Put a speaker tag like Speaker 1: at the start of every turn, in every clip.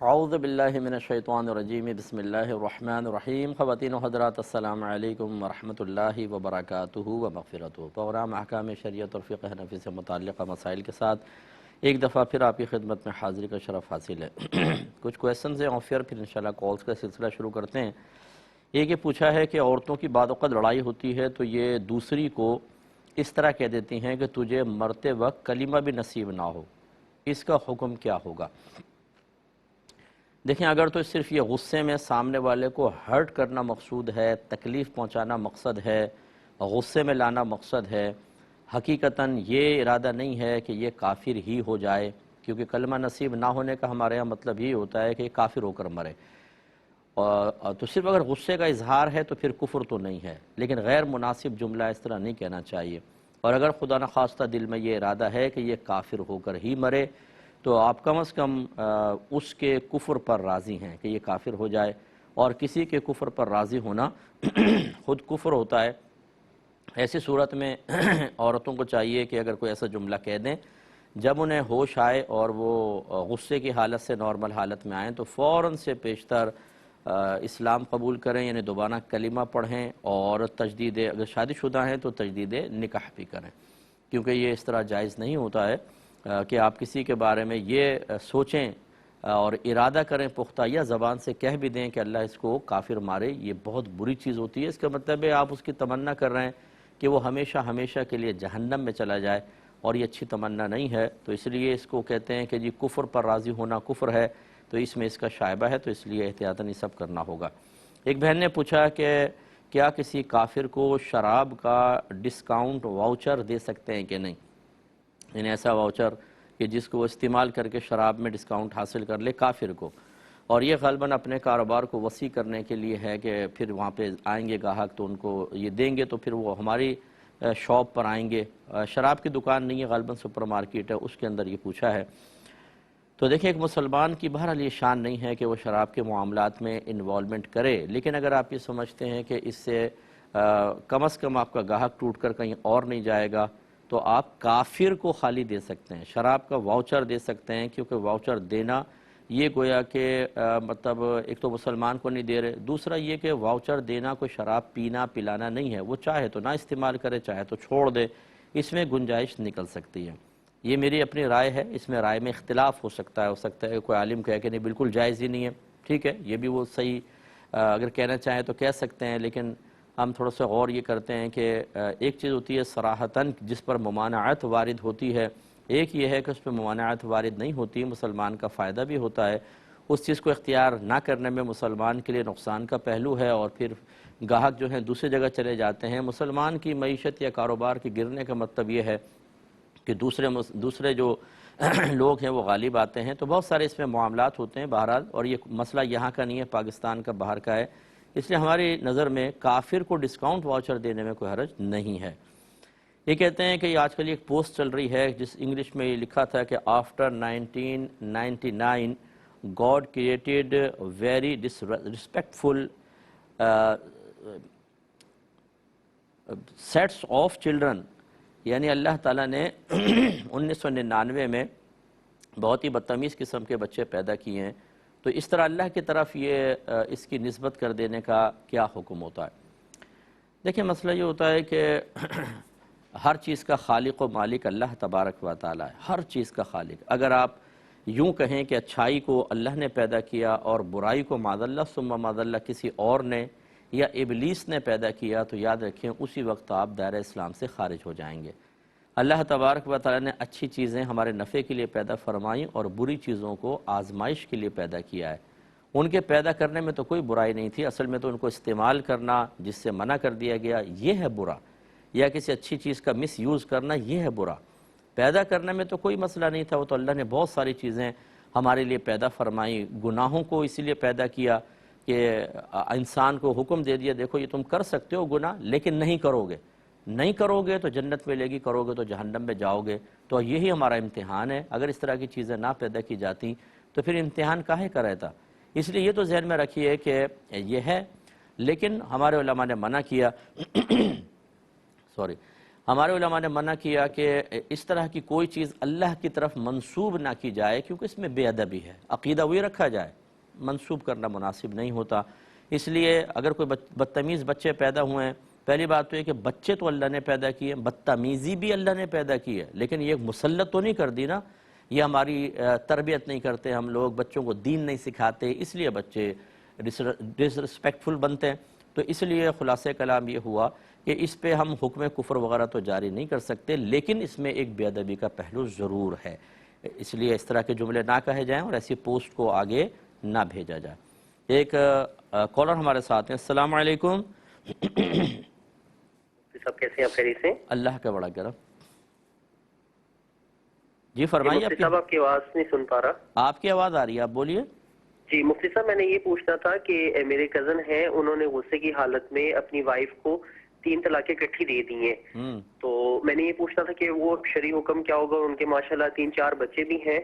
Speaker 1: اعوذ باللہ من الشیطان الرجیم بسم اللہ الرحمن الرحیم خواتین و حضرات السلام علیکم ورحمۃ اللہ وبرکاتہ و مغفرتہ۔ پروگرام احکام شریعت اور فقہ حنفی سے متعلقہ مسائل کے ساتھ ایک دفعہ پھر آپ کی خدمت میں حاضری کا شرف حاصل ہے۔ کچھ کویسچنز ہیں اور پھر انشاءاللہ کالز کا سلسلہ شروع کرتے ہیں۔ ایک یہ پوچھا ہے کہ عورتوں کی بعض اوقات لڑائی ہوتی ہے تو یہ دوسری کو اس طرح کہہ دیتی ہیں کہ تجھے مرتے وقت کلمہ بھی نصیب نہ ہو، اس کا حکم کیا ہوگا؟ دیکھیں، اگر تو صرف یہ غصے میں سامنے والے کو ہرٹ کرنا مقصود ہے، تکلیف پہنچانا مقصد ہے، غصے میں لانا مقصد ہے، حقیقتاً یہ ارادہ نہیں ہے کہ یہ کافر ہی ہو جائے، کیونکہ کلمہ نصیب نہ ہونے کا ہمارے ہاں مطلب یہ ہوتا ہے کہ یہ کافر ہو کر مرے، تو صرف اگر غصے کا اظہار ہے تو پھر کفر تو نہیں ہے، لیکن غیر مناسب جملہ اس طرح نہیں کہنا چاہیے۔ اور اگر خدا نخواستہ دل میں یہ ارادہ ہے کہ یہ کافر ہو کر ہی مرے تو آپ کم از کم اس کے کفر پر راضی ہیں کہ یہ کافر ہو جائے، اور کسی کے کفر پر راضی ہونا خود کفر ہوتا ہے۔ ایسی صورت میں عورتوں کو چاہیے کہ اگر کوئی ایسا جملہ کہہ دیں جب انہیں ہوش آئے اور وہ غصے کی حالت سے نارمل حالت میں آئیں تو فوراً سے پیشتر اسلام قبول کریں، یعنی دوبارہ کلمہ پڑھیں، اور تجدید، اگر شادی شدہ ہیں تو تجدید نکاح بھی کریں، کیونکہ یہ اس طرح جائز نہیں ہوتا ہے کہ آپ کسی کے بارے میں یہ سوچیں اور ارادہ کریں پختہ، یا زبان سے کہہ بھی دیں کہ اللہ اس کو کافر مارے۔ یہ بہت بری چیز ہوتی ہے۔ اس کا مطلب ہے آپ اس کی تمنا کر رہے ہیں کہ وہ ہمیشہ ہمیشہ کے لیے جہنم میں چلا جائے، اور یہ اچھی تمنا نہیں ہے۔ تو اس لیے اس کو کہتے ہیں کہ جی کفر پر راضی ہونا کفر ہے، تو اس میں اس کا شائبہ ہے، تو اس لیے احتیاطاً یہ سب کرنا ہوگا۔ ایک بہن نے پوچھا کہ کیا کسی کافر کو شراب کا ڈسکاؤنٹ واؤچر دے سکتے ہیں کہ نہیں، یعنی ایسا واؤچر کہ جس کو وہ استعمال کر کے شراب میں ڈسکاؤنٹ حاصل کر لے کافر کو، اور یہ غالباً اپنے کاروبار کو وسیع کرنے کے لیے ہے کہ پھر وہاں پہ آئیں گے گاہک تو ان کو یہ دیں گے تو پھر وہ ہماری شاپ پر آئیں گے۔ شراب کی دکان نہیں ہے، غالباً سپر مارکیٹ ہے، اس کے اندر یہ پوچھا ہے۔ تو دیکھیں، ایک مسلمان کی بہرحال یہ شان نہیں ہے کہ وہ شراب کے معاملات میں انوالومنٹ کرے، لیکن اگر آپ یہ سمجھتے ہیں کہ اس سے کم از کم آپ کا گاہک ٹوٹ کر کہیں اور نہیں جائے گا، تو آپ کافر کو خالی دے سکتے ہیں، شراب کا واؤچر دے سکتے ہیں، کیونکہ واؤچر دینا یہ گویا کہ مطلب ایک تو مسلمان کو نہیں دے رہے، دوسرا یہ کہ واؤچر دینا کوئی شراب پینا پلانا نہیں ہے، وہ چاہے تو نہ استعمال کرے، چاہے تو چھوڑ دے، اس میں گنجائش نکل سکتی ہے۔ یہ میری اپنی رائے ہے، اس میں رائے میں اختلاف ہو سکتا ہے کہ کوئی عالم کہے کہ نہیں بالکل جائز ہی نہیں ہے، ٹھیک ہے، یہ بھی وہ صحیح اگر کہنا چاہیں تو کہہ سکتے ہیں، لیکن ہم تھوڑا سا غور یہ کرتے ہیں کہ ایک چیز ہوتی ہے صراحتاً جس پر ممانعت وارد ہوتی ہے، ایک یہ ہے کہ اس پہ ممانعت وارد نہیں ہوتی، مسلمان کا فائدہ بھی ہوتا ہے، اس چیز کو اختیار نہ کرنے میں مسلمان کے لیے نقصان کا پہلو ہے، اور پھر گاہک جو ہیں دوسری جگہ چلے جاتے ہیں۔ مسلمان کی معیشت یا کاروبار کے گرنے کا مطلب یہ ہے کہ دوسرے جو لوگ ہیں وہ غالب آتے ہیں، تو بہت سارے اس میں معاملات ہوتے ہیں بہرحال، اور یہ مسئلہ یہاں کا نہیں ہے، پاکستان کا باہر کا ہے، اس لیے ہماری نظر میں کافر کو ڈسکاؤنٹ واؤچر دینے میں کوئی حرج نہیں ہے۔ یہ کہتے ہیں کہ یہ آج کل ایک پوسٹ چل رہی ہے جس انگلش میں یہ لکھا تھا کہ after 1999 God created very disrespectful sets of children, یعنی اللہ تعالیٰ نے 1999 میں بہت ہی بدتمیز قسم کے بچے پیدا کیے ہیں، تو اس طرح اللہ کی طرف یہ اس کی نسبت کر دینے کا کیا حکم ہوتا ہے؟ دیکھیں، مسئلہ یہ ہوتا ہے کہ ہر چیز کا خالق و مالک اللہ تبارک و تعالی ہے، ہر چیز کا خالق۔ اگر آپ یوں کہیں کہ اچھائی کو اللہ نے پیدا کیا اور برائی کو معاذ اللہ ثم معاذ اللہ کسی اور نے یا ابلیس نے پیدا کیا، تو یاد رکھیں اسی وقت آپ دائرہ اسلام سے خارج ہو جائیں گے۔ اللہ تبارک و تعالی نے اچھی چیزیں ہمارے نفع کے لیے پیدا فرمائیں اور بری چیزوں کو آزمائش کے لیے پیدا کیا ہے۔ ان کے پیدا کرنے میں تو کوئی برائی نہیں تھی، اصل میں تو ان کو استعمال کرنا جس سے منع کر دیا گیا یہ ہے برا، یا کسی اچھی چیز کا مس یوز کرنا یہ ہے برا۔ پیدا کرنے میں تو کوئی مسئلہ نہیں تھا، وہ تو اللہ نے بہت ساری چیزیں ہمارے لیے پیدا فرمائیں۔ گناہوں کو اسی لیے پیدا کیا کہ انسان کو حکم دے دیا دیکھو یہ تم کر سکتے ہو گناہ، لیکن نہیں کرو گے تو جنت ملے گی، کرو گے تو جہنم میں جاؤ گے۔ تو یہی ہمارا امتحان ہے، اگر اس طرح کی چیزیں نہ پیدا کی جاتی تو پھر امتحان کاہے کا رہتا؟ اس لیے یہ تو ذہن میں رکھیے کہ یہ ہے، لیکن ہمارے علماء نے منع کیا ہمارے علماء نے منع کیا کہ اس طرح کی کوئی چیز اللہ کی طرف منسوب نہ کی جائے، کیونکہ اس میں بے ادبی ہے، عقیدہ وہی رکھا جائے، منسوب کرنا مناسب نہیں ہوتا۔ اس لیے اگر کوئی بدتمیز بچے پیدا ہوئے ہیں، پہلی بات تو یہ کہ بچے تو اللہ نے پیدا کیے، بدتمیزی بھی اللہ نے پیدا کی ہے، لیکن یہ مسلط تو نہیں کر دی نا، یہ ہماری تربیت نہیں کرتے ہم لوگ، بچوں کو دین نہیں سکھاتے، اس لیے بچے ڈسرسپیکٹفل بنتے ہیں۔ تو اس لیے خلاصہ کلام یہ ہوا کہ اس پہ ہم حکم کفر وغیرہ تو جاری نہیں کر سکتے، لیکن اس میں ایک بے ادبی کا پہلو ضرور ہے، اس لیے اس طرح کے جملے نہ کہے جائیں اور ایسی پوسٹ کو آگے نہ بھیجا جائے۔ ایک کالر ہمارے ساتھ ہیں۔ السلام علیکم۔
Speaker 2: سب کیسے ہیں آپ؟ خیریت سے؟
Speaker 1: اللہ کا بڑا کرم۔ جی فرمائیے۔
Speaker 2: مفتی صاحب آپ کی آواز نہیں سن پا رہا۔
Speaker 1: آپ کی آواز آ رہی ہے، آپ بولیے۔
Speaker 2: جی مفتی صاحب، میں نے یہ پوچھنا تھا کہ میرے کزن ہیں، انہوں نے غصے کی حالت میں اپنی وائف کو 3 طلاقیں اکٹھی دے دی ہیں، تو میں نے یہ پوچھنا تھا کہ وہ شرعی حکم کیا ہوگا؟ ان کے ماشاءاللہ 3-4 بچے بھی ہیں،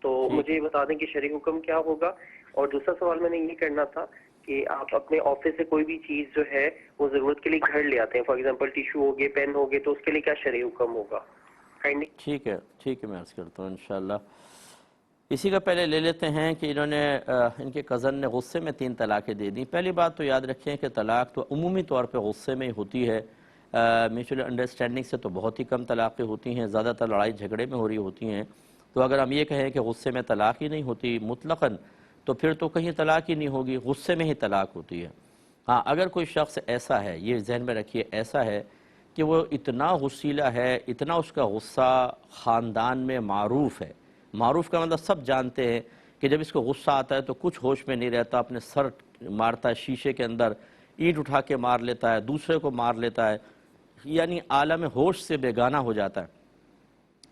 Speaker 2: تو مجھے یہ بتا دیں کہ شرعی حکم کیا ہوگا۔ اور دوسرا سوال میں نے یہ کرنا تھا کہ آپ اپنے آفس سے کوئی بھی چیز جو ہے وہ ضرورت کے لیے گھر لے آتے ہیں، فار ایگزامپل ٹیشو ہو گئے، پین ہو گئے، تو اس کے لیے کیا شرعی حکم ہوگا؟
Speaker 1: ٹھیک ہے، میں عرض کرتا ہوں انشاءاللہ۔ اسی کا پہلے لے لیتے ہیں کہ انہوں نے ان کے کزن نے غصے میں 3 طلاقیں دے دیں۔ پہلی بات تو یاد رکھیں کہ طلاق تو عمومی طور پہ غصے میں ہی ہوتی ہے، میوچل انڈرسٹینڈنگ سے تو بہت ہی کم طلاقیں ہوتی ہیں، زیادہ تر لڑائی جھگڑے میں ہو رہی ہوتی ہیں۔ تو اگر ہم یہ کہیں کہ غصے میں طلاق ہی نہیں ہوتی مطلقاً، تو پھر تو کہیں طلاق ہی نہیں ہوگی، غصے میں ہی طلاق ہوتی ہے۔ ہاں، اگر کوئی شخص ایسا ہے، یہ ذہن میں رکھیے، ایسا ہے کہ وہ اتنا غصیلہ ہے، اتنا اس کا غصہ خاندان میں معروف ہے، معروف کا مطلب سب جانتے ہیں کہ جب اس کو غصہ آتا ہے تو کچھ ہوش میں نہیں رہتا، اپنے سر مارتا ہے شیشے کے اندر، اینٹ اٹھا کے مار لیتا ہے، دوسرے کو مار لیتا ہے، یعنی عالم ہوش سے بیگانہ ہو جاتا ہے۔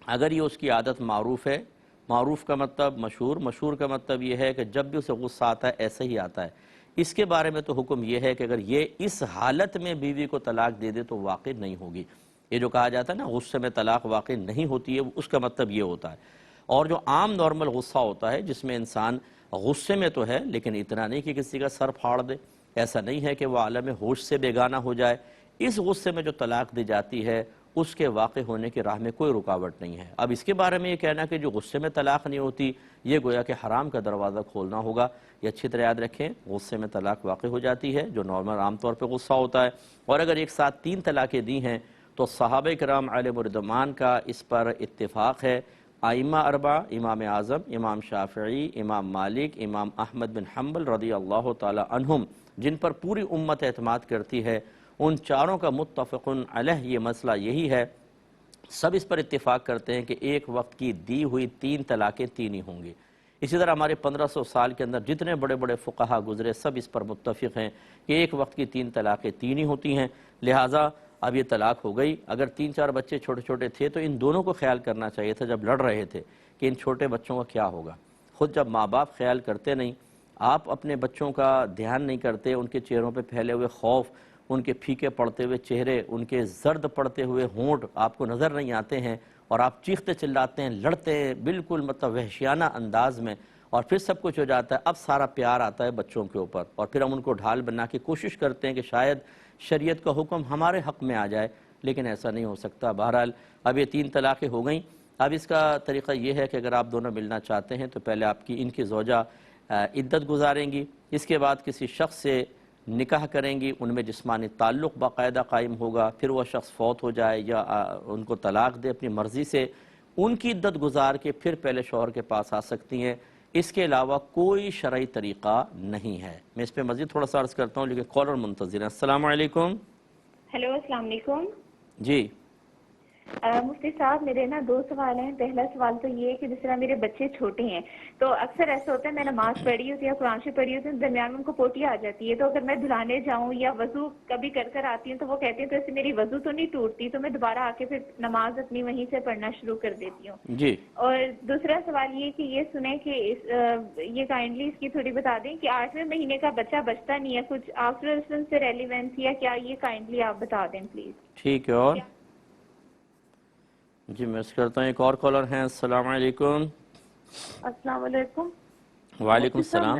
Speaker 1: اگر یہ اس کی عادت معروف ہے، معروف کا مطلب مشہور، مشہور کا مطلب یہ ہے کہ جب بھی اسے غصہ آتا ہے ایسے ہی آتا ہے، اس کے بارے میں تو حکم یہ ہے کہ اگر یہ اس حالت میں بیوی کو طلاق دے دے تو واقع نہیں ہوگی۔ یہ جو کہا جاتا ہے نا غصے میں طلاق واقع نہیں ہوتی ہے، اس کا مطلب یہ ہوتا ہے۔ اور جو عام نارمل غصہ ہوتا ہے جس میں انسان غصے میں تو ہے لیکن اتنا نہیں کہ کسی کا سر پھاڑ دے، ایسا نہیں ہے کہ وہ عالم ہوش سے بیگانہ ہو جائے، اس غصے میں جو طلاق دی جاتی ہے اس کے واقع ہونے کی راہ میں کوئی رکاوٹ نہیں ہے۔ اب اس کے بارے میں یہ کہنا کہ جو غصے میں طلاق نہیں ہوتی، یہ گویا کہ حرام کا دروازہ کھولنا ہوگا۔ یہ اچھی طرح یاد رکھیں، غصے میں طلاق واقع ہو جاتی ہے جو نارمل عام طور پہ غصہ ہوتا ہے، اور اگر ایک ساتھ 3 طلاقیں دی ہیں تو صحابہ کرام علیہم الرضوان کا اس پر اتفاق ہے۔ ائمہ 4، امام اعظم، امام شافعی، امام مالک، امام احمد بن حنبل رضی اللہ تعالی عنہم، جن پر پوری امت اعتماد کرتی ہے، ان چاروں کا متفقن علیہ یہ مسئلہ یہی ہے، سب اس پر اتفاق کرتے ہیں کہ ایک وقت کی دی ہوئی 3 طلاقیں 3 ہی ہوں گی۔ اسی طرح ہمارے 1500 سال کے اندر جتنے بڑے بڑے فقہا گزرے سب اس پر متفق ہیں کہ ایک وقت کی 3 طلاقیں 3 ہی ہوتی ہیں، لہٰذا اب یہ طلاق ہو گئی۔ اگر 3-4 بچے چھوٹے چھوٹے تھے تو ان دونوں کو خیال کرنا چاہیے تھا جب لڑ رہے تھے کہ ان چھوٹے بچوں کا کیا ہوگا۔ خود جب ماں باپ خیال کرتے نہیں، آپ اپنے بچوں کا دھیان نہیں کرتے، ان کے چہروں پہ پھیلے ہوئے خوف، ان کے پھیکے پڑتے ہوئے چہرے، ان کے زرد پڑتے ہوئے ہونٹ آپ کو نظر نہیں آتے ہیں، اور آپ چیختے چلاتے ہیں، لڑتے ہیں بالکل مطلب وحشیانہ انداز میں، اور پھر سب کچھ ہو جاتا ہے، اب سارا پیار آتا ہے بچوں کے اوپر، اور پھر ہم ان کو ڈھال بنا کے کوشش کرتے ہیں کہ شاید شریعت کا حکم ہمارے حق میں آ جائے، لیکن ایسا نہیں ہو سکتا۔ بہرحال اب یہ 3 طلاقیں ہو گئیں۔ اب اس کا طریقہ یہ ہے کہ اگر آپ دونوں ملنا چاہتے ہیں تو پہلے آپ کی ان کی زوجہ عدت گزاریں گی، اس کے بعد کسی شخص سے نکاح کریں گی، ان میں جسمانی تعلق باقاعدہ قائم ہوگا، پھر وہ شخص فوت ہو جائے یا ان کو طلاق دے اپنی مرضی سے، ان کی عدت گزار کے پھر پہلے شوہر کے پاس آ سکتی ہیں۔ اس کے علاوہ کوئی شرعی طریقہ نہیں ہے۔ میں اس پہ مزید تھوڑا سا عرض کرتا ہوں لیکن کالر منتظر ہیں۔ السلام علیکم۔
Speaker 3: ہیلو، السلام علیکم۔
Speaker 1: جی
Speaker 3: مفتی صاحب، میرے 2 سوال ہیں۔ پہلا سوال تو یہ ہے کہ جس طرح میرے بچے چھوٹے ہیں تو اکثر ایسا ہوتا ہے میں نماز پڑھی ہوتی ہے یا قرآن شریف پڑھی ہوتی ہوں، درمیان میں ان کو پوٹی آ جاتی ہے، تو اگر میں دھلانے جاؤں یا وضو کبھی کر آتی ہوں تو وہ کہتے ہیں تو ایسے میری وضو تو نہیں ٹوٹتی، تو میں دوبارہ آ کے پھر نماز اپنی وہیں سے پڑھنا شروع کر دیتی ہوں۔
Speaker 1: جی۔
Speaker 3: اور دوسرا سوال یہ کہ یہ سنیں کہ یہ کائنڈلی اس کی تھوڑی بتا دیں کہ 8ویں مہینے کا بچہ بچتا نہیں ہے، کچھ آفٹر سے ریلیونس یا کیا، یہ کائنڈلی آپ بتا دیں پلیز۔
Speaker 1: ٹھیک ہے۔ اور جی میں کرتا ہوں، ایک اور کالر ہیں۔ السلام علیکم۔
Speaker 4: السلام علیکم۔
Speaker 1: وعلیکم السلام۔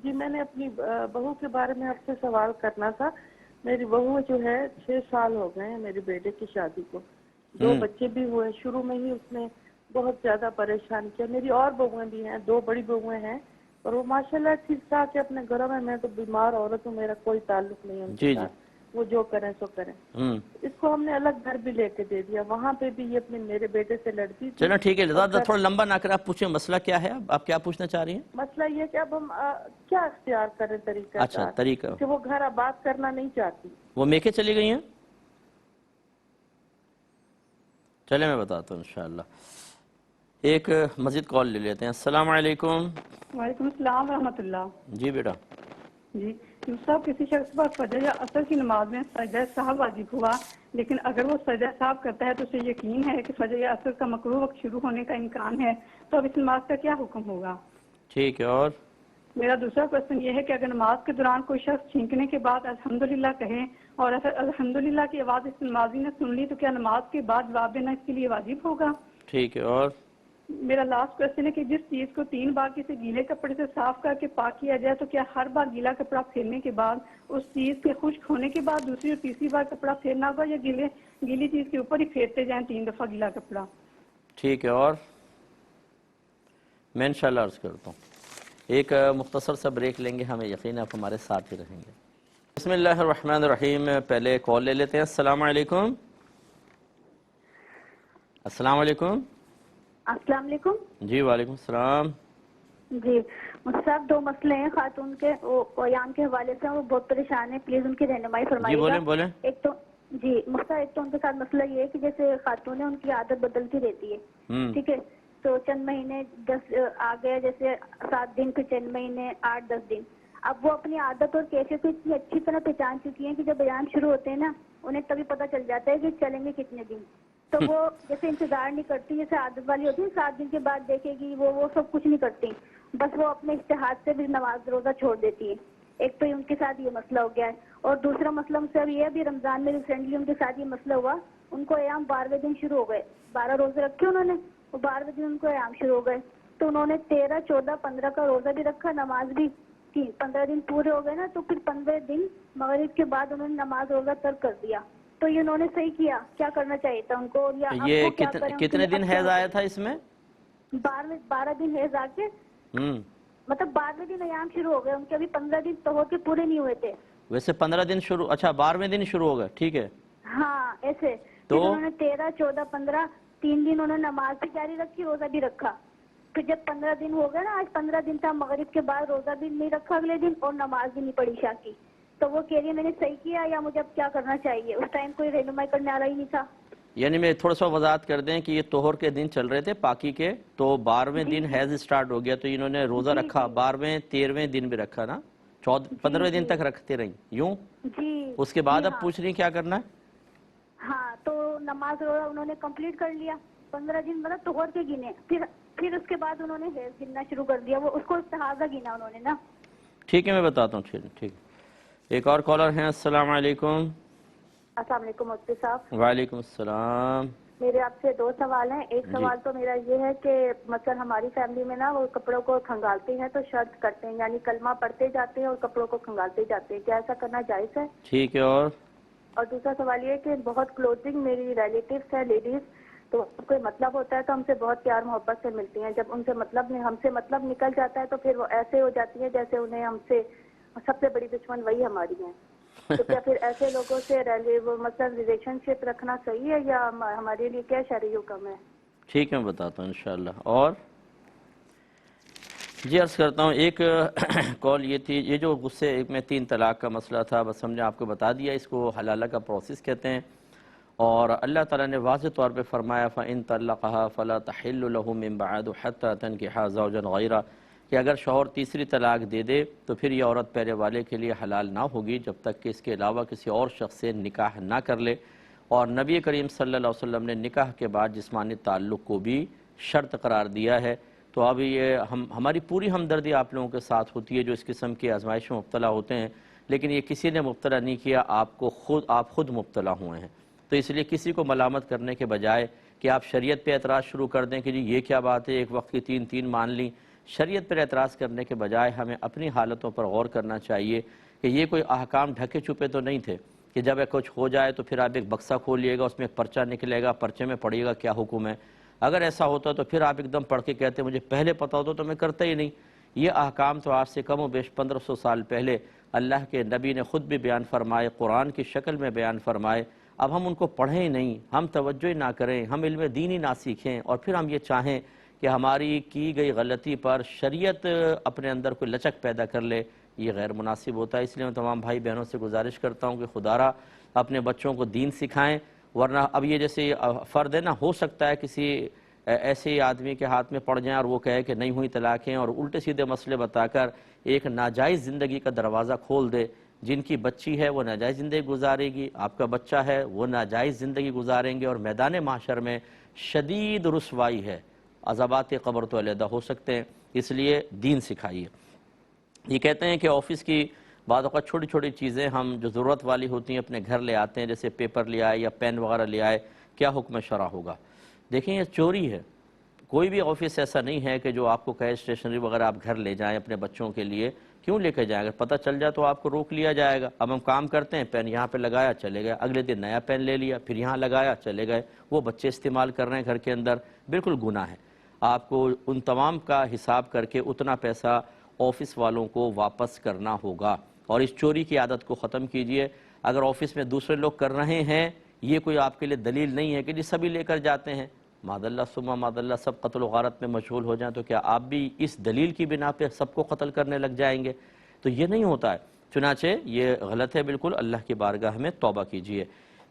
Speaker 4: جی میں نے اپنی بہو کے بارے میں آپ سے سوال کرنا تھا۔ میری بہو جو ہے 6 سال ہو گئے ہیں میرے بیٹے کی شادی کو، 2 بچے بھی ہوئے. شروع میں ہی اس نے بہت زیادہ پریشان کیا. میری اور بہویں بھی ہیں، 2 بڑی بہویں ہیں، اور وہ ماشاءاللہ ٹھیک ٹھاک ہے اپنے گھروں میں. میں تو بیمار عورت ہوں، میرا کوئی تعلق نہیں ہے ان کے
Speaker 1: جی
Speaker 4: ساتھ، وہ جو کریں سو کریں. اس کو ہم نے الگ گھر بھی لے کے دے دیا، وہاں پہ بھی یہ اپنے میرے بیٹے سے لڑتی تھی.
Speaker 1: چلو ٹھیک ہے، زیادہ تھوڑا لمبا نہ کریں، آپ پوچھیں مسئلہ کیا ہے، آپ کیا پوچھنا چاہ رہی ہیں؟
Speaker 4: مسئلہ یہ کہ اب ہم کیا اختیار کریں طریقہ
Speaker 1: اچھا
Speaker 4: کار،
Speaker 1: طریقہ،
Speaker 4: کہ وہ گھر آباد کرنا نہیں چاہتی.
Speaker 1: وہ میکے چلی گئی ہیں؟ چلے میں بتاتا ہوں انشاءاللہ. ایک مزید کال لے لیتے ہیں. السلام علیکم.
Speaker 5: وعلیکم السلام ورحمۃ اللہ.
Speaker 1: جی بیٹا.
Speaker 5: جی صاحب، کسی شخص پر فجر یا عصر کی نماز میں سجدہ صاحب واجب ہوا، لیکن اگر وہ سجدہ صاحب کرتا ہے تو اسے یقین ہے کہ فجر یا عصر کا مکروہ وقت شروع ہونے کا امکان ہے، تو اب اس نماز کا کیا حکم ہوگا؟
Speaker 1: ٹھیک ہے. اور
Speaker 5: میرا دوسرا کوشچن یہ ہے کہ اگر نماز کے دوران کوئی شخص چھینکنے کے بعد الحمدللہ کہے اور اگر الحمدللہ کی آواز اس نمازی نے سن لی تو کیا نماز کے بعد جواب دینا اس کے لیے واجب ہوگا؟
Speaker 1: ٹھیک ہے. اور
Speaker 5: میرا لاسٹ کوشچن ہے کہ جس چیز کو 3 بار کسی گیلے کپڑے سے صاف کر کے پاک کیا جائے تو کیا ہر بار گیلا کپڑا پھیرنے کے بعد اس چیز کے خشک ہونے کے بعد دوسری اور تیسری بار کپڑا پھیرنا ہوگا، یا گیلی چیز کے اوپر ہی پھیرتے جائیں 3 دفعہ گیلا کپڑا؟
Speaker 1: ٹھیک ہے. اور میں انشاءاللہ عرض کرتا ہوں. ایک مختصر سا بریک لیں گے، ہمیں یقین ہے آپ ہمارے ساتھ ہی رہیں گے. بسم اللہ الرحمن الرحیم. پہلے کال لے لیتے ہیں. السلام علیکم. السلام علیکم.
Speaker 6: السلام علیکم.
Speaker 1: جی وعلیکم السلام.
Speaker 6: جی مجھ سے 2 مسئلے ہیں خاتون کے قیام کے حوالے سے، وہ بہت پریشان ہیں، پلیز ان کی رہنمائی فرمائیے
Speaker 1: جی
Speaker 6: گا.
Speaker 1: بولیں.
Speaker 6: ایک تو جی مختار، ایک تو ان کے ساتھ مسئلہ یہ ہے کہ جیسے خاتون ہے ان کی عادت بدلتی رہتی ہے، ٹھیک ہے، تو چند مہینے 10 آ گئے، جیسے 7 دن، پھر چند مہینے 8-10 دن. اب وہ اپنی عادت اور کیفیت کو اتنی اچھی طرح پہچان چکی ہیں کہ جب بیان شروع ہوتے ہیں نا، انہیں تبھی پتہ چل جاتا ہے کہ چلیں گے کتنے دن. تو وہ جیسے انتظار نہیں کرتی، جیسے عادت والی ہوتی ہے 7 دن کے بعد دیکھے گی، وہ سب کچھ نہیں کرتی، بس وہ اپنے اجتہاد سے بھی نماز روزہ چھوڑ دیتی ہے. ایک تو ان کے ساتھ یہ مسئلہ ہو گیا ہے. اور دوسرا مسئلہ مجھ سے اب یہ ابھی رمضان میں ریسنٹلی ان کے ساتھ یہ مسئلہ ہوا، ان کو ایام 12ویں دن شروع ہو گئے، 12 روزے رکھے انہوں نے، 12ویں دن ان کو ایام شروع ہو گئے، تو انہوں نے 13, 14, 15 کا روزہ بھی رکھا، نماز بھی کی. 15 دن پورے ہو گئے نا، تو پھر 15 دن مغرب کے بعد انہوں نے نماز روزہ ترک کر دیا. تو یہ انہوں نے صحیح کیا، کیا کرنا چاہیے تھا ان کو، یا اب
Speaker 1: یہ
Speaker 6: وہ کیا کریں؟
Speaker 1: کتنے دن حیض آیا تھا اس میں؟
Speaker 6: 12 دن حیض آ کے، مطلب 12ویں دن ایام شروع ہو گئے ان کے، ابھی 15 دن تو ہو کے پورے نہیں ہوئے تھے.
Speaker 1: ویسے 15 دن شروع، اچھا 12ویں دن شروع ہو گئے، ٹھیک ہے.
Speaker 6: ہاں ایسے.
Speaker 1: تو
Speaker 6: پھر انہوں نے 13, 14, 15 3 دن انہوں نے نماز بھی جاری رکھی، روزہ بھی رکھا. پھر جب 15 دن ہو گئے نا، آج 15 دن تھا، مغرب کے بعد روزہ بھی نہیں رکھا اگلے دن اور نماز بھی نہیں پڑھی عشاء کی. تو وہ کہہ رہی ہے میں نے صحیح کیا یا مجھے اب کیا کرنا چاہیے؟ اس ٹائم کوئی رہنمائی کرنے والا ہی نہیں تھا.
Speaker 1: یعنی میں تھوڑا سا وضاحت کر دیں کہ یہ طہور کے دن چل رہے تھے پاکی کے، تو 12ویں دن حیض سٹارٹ ہو گیا، تو انہوں نے روزہ رکھا، 12ویں 13ویں دن بھی رکھا نا، 15ویں دن تک رکھتے رہیں یوں.
Speaker 6: جی
Speaker 1: اس کے بعد اب پوچھ رہی کیا کرنا ہے؟
Speaker 6: ہاں تو نماز روزہ انہوں نے کمپلیٹ کر لیا، 15 دن مطلب طہور کے گنے، پھر اس کے بعد انہوں نے حیض گننا شروع کر دیا، وہ اس کو استحاضہ گنا انہوں نے نا.
Speaker 1: ٹھیک ہے میں بتاتا ہوں. ٹھیک. ایک اور کالر ہیں. السلام علیکم.
Speaker 6: السلام علیکم مفتی صاحب.
Speaker 1: وعلیکم السلام.
Speaker 6: میرے آپ سے 2 سوال ہیں. ایک سوال تو میرا یہ ہے کہ مثلا ہماری فیملی میں نا وہ کپڑوں کو کھنگالتے ہیں تو شرط کرتے ہیں، یعنی کلمہ پڑھتے جاتے ہیں اور کپڑوں کو کھنگالتے جاتے ہیں، کیا ایسا کرنا جائز ہے؟
Speaker 1: ٹھیک ہے.
Speaker 6: اور دوسرا سوال یہ ہے کہ بہت کلوزنگ میری ریلیٹیوز ہیں لیڈیز، تو کوئی مطلب ہوتا ہے تو ہم سے بہت پیار محبت سے ملتی ہیں، جب ان سے ہم سے مطلب نکل جاتا ہے تو پھر وہ ایسے ہو جاتی ہیں جیسے انہیں ہم سے سب سے بڑی دشمن وہی ہماری ہیں. تو کیا پھر ایسے لوگوں سے مطلب ریلیشن شپ رکھنا صحیح ہے یا ہمارے لیے کیا شرعی حکم ہے؟
Speaker 1: ٹھیک ہے میں بتاتا ہوں انشاءاللہ. اور جی عرض کرتا ہوں. ایک کال یہ تھی، یہ جو غصے میں 3 طلاق کا مسئلہ تھا، بس ہم نے آپ کو بتا دیا، اس کو حلالہ کا پروسیس کہتے ہیں. اور اللہ تعالیٰ نے واضح طور پہ فرمایا فَإِن طَلَّقَهَا فَلَا تَحِلُّ لَهُ مِن بَعْدُ حَتَّى تَنكِحَ زَوْجًا غَيْرَهُ، کہ اگر شوہر تیسری طلاق دے دے تو پھر یہ عورت پہلے والے کے لیے حلال نہ ہوگی جب تک کہ اس کے علاوہ کسی اور شخص سے نکاح نہ کر لے. اور نبی کریم صلی اللہ علیہ وسلم نے نکاح کے بعد جسمانی تعلق کو بھی شرط قرار دیا ہے. تو اب یہ ہماری پوری ہمدردی آپ لوگوں کے ساتھ ہوتی ہے جو اس قسم کی آزمائش میں مبتلا ہوتے ہیں، لیکن یہ کسی نے مبتلا نہیں کیا، آپ خود مبتلا ہوئے ہیں. تو اس لیے کسی کو ملامت کرنے کے بجائے کہ آپ شریعت پہ اعتراض شروع کر دیں کہ جی یہ کیا بات ہے، ایک وقت کی 3 مان لی، شریعت پر اعتراض کرنے کے بجائے ہمیں اپنی حالتوں پر غور کرنا چاہیے کہ یہ کوئی احکام ڈھکے چھپے تو نہیں تھے. کہ جب کچھ ہو جائے تو پھر آپ ایک بکسہ کھولیے گا، اس میں ایک پرچہ نکلے گا، پرچے میں پڑھیے گا کیا حکم ہے۔ اگر ایسا ہوتا تو پھر آپ ایک دم پڑھ کے کہتے مجھے پہلے پتہ ہوتا تو میں کرتا ہی نہیں۔ یہ احکام تو آج سے کم و بیش 1500 سال پہلے اللہ کے نبی نے خود بھی بیان فرمائے، قرآن کی شکل میں بیان فرمائے۔ اب ہم ان کو پڑھیں ہی نہیں، ہم توجہ ہی نہ کریں، ہم علم دین ہی نہ سیکھیں، اور پھر ہم یہ چاہیں کہ ہماری کی گئی غلطی پر شریعت اپنے اندر کوئی لچک پیدا کر لے، یہ غیر مناسب ہوتا ہے۔ اس لیے میں تمام بھائی بہنوں سے گزارش کرتا ہوں کہ خدا را اپنے بچوں کو دین سکھائیں، ورنہ اب یہ جیسے فرد ہے نا، ہو سکتا ہے کسی ایسے آدمی کے ہاتھ میں پڑ جائیں اور وہ کہے کہ نہیں ہوئی طلاقیں، اور الٹے سیدھے مسئلے بتا کر ایک ناجائز زندگی کا دروازہ کھول دے۔ جن کی بچی ہے وہ ناجائز زندگی گزارے گی، آپ کا بچہ ہے وہ ناجائز زندگی گزاریں گے، اور میدان محشر میں شدید رسوائی ہے، عذابات قبر تو علیحدہ ہو سکتے ہیں۔ اس لیے دین سکھائیے۔ یہ کہتے ہیں کہ آفس کی بعض اوقات چھوٹی چھوٹی چیزیں ہم جو ضرورت والی ہوتی ہیں اپنے گھر لے آتے ہیں، جیسے پیپر لے آئے یا پین وغیرہ لے آئے، کیا حکم شرع ہوگا؟ دیکھیں یہ چوری ہے۔ کوئی بھی آفس ایسا نہیں ہے کہ جو آپ کو کہے اسٹیشنری وغیرہ آپ گھر لے جائیں اپنے بچوں کے لیے، کیوں لے کے جائیں؟ اگر پتہ چل جائے تو آپ کو روک لیا جائے گا۔ اب ہم کام کرتے ہیں، پین یہاں پہ لگایا چلے گئے، اگلے دن نیا پین لے لیا، پھر یہاں لگایا چلے گئے، وہ بچے استعمال کر رہے ہیں گھر کے اندر، بالکل گناہ ہے۔ آپ کو ان تمام کا حساب کر کے اتنا پیسہ آفس والوں کو واپس کرنا ہوگا، اور اس چوری کی عادت کو ختم کیجئے۔ اگر آفس میں دوسرے لوگ کر رہے ہیں، یہ کوئی آپ کے لیے دلیل نہیں ہے کہ جی سبھی لے کر جاتے ہیں، معاذ اللہ ثم معاذ اللہ سب قتل و غارت میں مشغول ہو جائیں تو کیا آپ بھی اس دلیل کی بنا پہ سب کو قتل کرنے لگ جائیں گے؟ تو یہ نہیں ہوتا ہے، چنانچہ یہ غلط ہے بالکل۔ اللہ کی بارگاہ میں توبہ کیجئے۔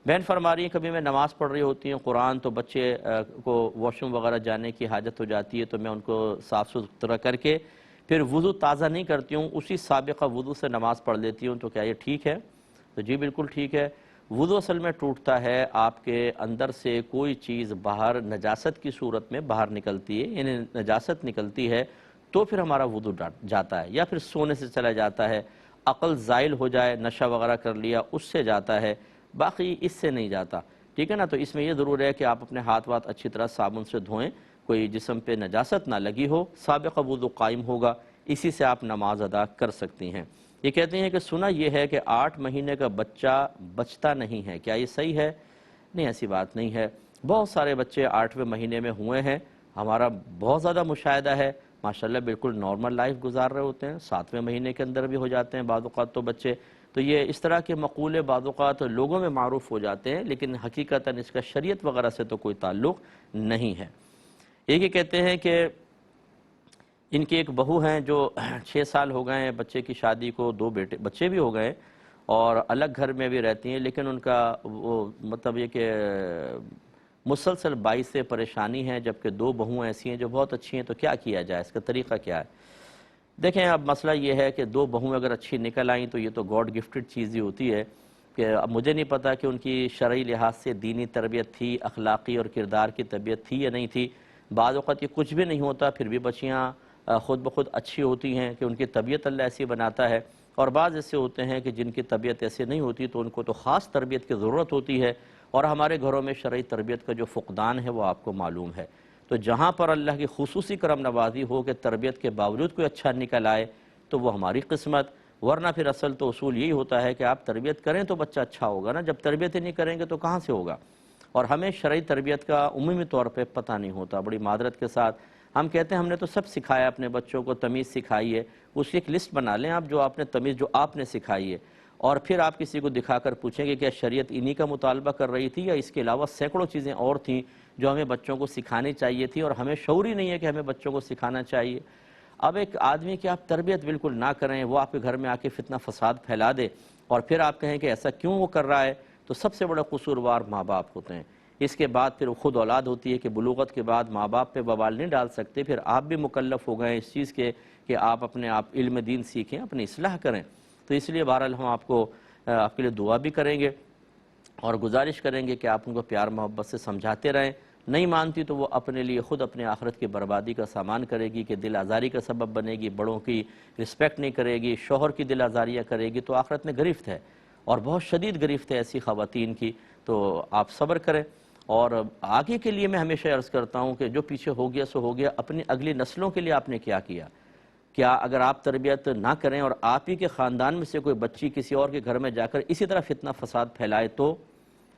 Speaker 1: بہن فرما رہی ہیں کبھی میں نماز پڑھ رہی ہوتی ہوں قرآن، تو بچے کو واش روم وغیرہ جانے کی حاجت ہو جاتی ہے، تو میں ان کو صاف ستھرا کر کے پھر وضو تازہ نہیں کرتی ہوں، اسی سابقہ وضو سے نماز پڑھ لیتی ہوں، تو کیا یہ ٹھیک ہے؟ تو جی بالکل ٹھیک ہے۔ وضو اصل میں ٹوٹتا ہے آپ کے اندر سے کوئی چیز باہر نجاست کی صورت میں باہر نکلتی ہے، یعنی نجاست نکلتی ہے تو پھر ہمارا وضو جاتا ہے، یا پھر سونے سے چلا جاتا ہے، عقل زائل ہو جائے، نشہ وغیرہ کر لیا اس سے جاتا ہے، باقی اس سے نہیں جاتا، ٹھیک ہے نا؟ تو اس میں یہ ضرور ہے کہ آپ اپنے ہاتھ وات اچھی طرح صابن سے دھوئیں، کوئی جسم پہ نجاست نہ لگی ہو، سابقہ وضو قائم ہوگا، اسی سے آپ نماز ادا کر سکتی ہیں۔ یہ کہتے ہیں کہ سنا یہ ہے کہ 8 مہینے کا بچہ بچتا نہیں ہے، کیا یہ صحیح ہے؟ نہیں، ایسی بات نہیں ہے، بہت سارے بچے 8ویں مہینے میں ہوئے ہیں، ہمارا بہت زیادہ مشاہدہ ہے، ماشاءاللہ بالکل نارمل لائف گزار رہے ہوتے ہیں، 7ویں مہینے کے اندر بھی ہو جاتے ہیں بعض اوقات تو بچے۔ تو یہ اس طرح کے مقولے بعض اوقات لوگوں میں معروف ہو جاتے ہیں، لیکن حقیقتاً اس کا شریعت وغیرہ سے تو کوئی تعلق نہیں ہے۔ ایک یہ کہتے ہیں کہ ان کی ایک بہو ہیں جو 6 سال ہو گئے ہیں بچے کی شادی کو، 2 بچے بھی ہو گئے اور الگ گھر میں بھی رہتی ہیں، لیکن ان کا وہ مطلب یہ کہ مسلسل باعث سے پریشانی ہے، جبکہ 2 بہویں ایسی ہیں جو بہت اچھی ہیں، تو کیا کیا جائے؟ اس کا طریقہ کیا ہے؟ دیکھیں اب مسئلہ یہ ہے کہ 2 بہویں اگر اچھی نکل آئیں تو یہ تو گاڈ گفٹڈ چیز ہی ہوتی ہے، کہ اب مجھے نہیں پتا کہ ان کی شرعی لحاظ سے دینی تربیت تھی، اخلاقی اور کردار کی تربیت تھی یا نہیں تھی۔ بعض اوقات یہ کچھ بھی نہیں ہوتا، پھر بھی بچیاں خود بخود اچھی ہوتی ہیں کہ ان کی طبیعت اللہ ایسی بناتا ہے، اور بعض ایسے ہوتے ہیں کہ جن کی طبیعت ایسے نہیں ہوتی تو ان کو تو خاص تربیت کی ضرورت ہوتی ہے، اور ہمارے گھروں میں شرعی تربیت کا جو فقدان ہے وہ آپ کو معلوم ہے۔ تو جہاں پر اللہ کی خصوصی کرم نوازی ہو کہ تربیت کے باوجود کوئی اچھا نکل آئے تو وہ ہماری قسمت، ورنہ پھر اصل تو اصول یہی ہوتا ہے کہ آپ تربیت کریں تو بچہ اچھا ہوگا نا، جب تربیت ہی نہیں کریں گے تو کہاں سے ہوگا؟ اور ہمیں شرعی تربیت کا عمومی طور پہ پتہ نہیں ہوتا، بڑی معذرت کے ساتھ ہم کہتے ہیں ہم نے تو سب سکھایا اپنے بچوں کو، تمیز سکھائی ہے، اس کی ایک لسٹ بنا لیں آپ جو آپ نے تمیز جو آپ نے سکھائی ہے، اور پھر آپ کسی کو دکھا کر پوچھیں گے کہ شریعت انہی کا مطالبہ کر رہی تھی یا اس کے علاوہ سینکڑوں چیزیں اور تھیں جو ہمیں بچوں کو سکھانی چاہیے تھی، اور ہمیں شعور ہی نہیں ہے کہ ہمیں بچوں کو سکھانا چاہیے۔ اب ایک آدمی کی آپ تربیت بالکل نہ کریں، وہ آپ کے گھر میں آ کے فتنہ فساد پھیلا دے، اور پھر آپ کہیں کہ ایسا کیوں وہ کر رہا ہے، تو سب سے بڑا قصوروار ماں باپ ہوتے ہیں۔ اس کے بعد پھر خود اولاد ہوتی ہے کہ بلوغت کے بعد ماں باپ پہ وبال نہیں ڈال سکتے، پھر آپ بھی مکلف ہو گئے اس چیز کے کہ آپ اپنے آپ علم دین سیکھیں، اپنی اصلاح کریں۔ تو اس لیے بہرحال ہم آپ کے لیے دعا بھی کریں گے اور گزارش کریں گے کہ آپ ان کو پیار محبت سے سمجھاتے رہیں، نہیں مانتی تو وہ اپنے لیے خود اپنے آخرت کی بربادی کا سامان کرے گی، کہ دل آزاری کا سبب بنے گی، بڑوں کی رسپیکٹ نہیں کرے گی، شوہر کی دل آزاریاں کرے گی، تو آخرت میں گرفت ہے، اور بہت شدید گرفت ہے ایسی خواتین کی۔ تو آپ صبر کریں، اور آگے کے لیے میں ہمیشہ عرض کرتا ہوں کہ جو پیچھے ہو گیا سو ہو گیا، اپنی اگلی نسلوں کے لیے آپ نے کیا کیا، کیا اگر آپ تربیت نہ کریں اور آپ ہی کے خاندان میں سے کوئی بچی کسی اور کے گھر میں جا کر اسی طرح فتنہ فساد پھیلائے تو،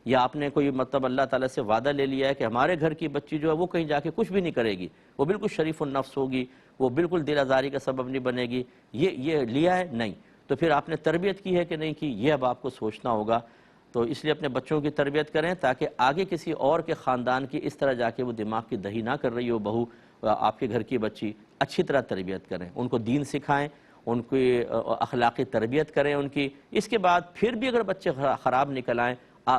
Speaker 1: یا آپ نے کوئی مطلب اللہ تعالیٰ سے وعدہ لے لیا ہے کہ ہمارے گھر کی بچی جو ہے وہ کہیں جا کے کچھ بھی نہیں کرے گی، وہ بالکل شریف النفس ہوگی، وہ بالکل دل آزاری کا سبب نہیں بنے گی، یہ لیا ہے نہیں، تو پھر آپ نے تربیت کی ہے کہ نہیں کی، یہ اب آپ کو سوچنا ہوگا۔ تو اس لیے اپنے بچوں کی تربیت کریں تاکہ آگے کسی اور کے خاندان کی اس طرح جا کے وہ دماغ کی دہی نہ کر رہی ہو بہو، آپ کے گھر کی بچی، اچھی طرح تربیت کریں، ان کو دین سکھائیں، ان کی اخلاقی تربیت کریں ان کی۔ اس کے بعد پھر بھی اگر بچے خراب نکل آئیں،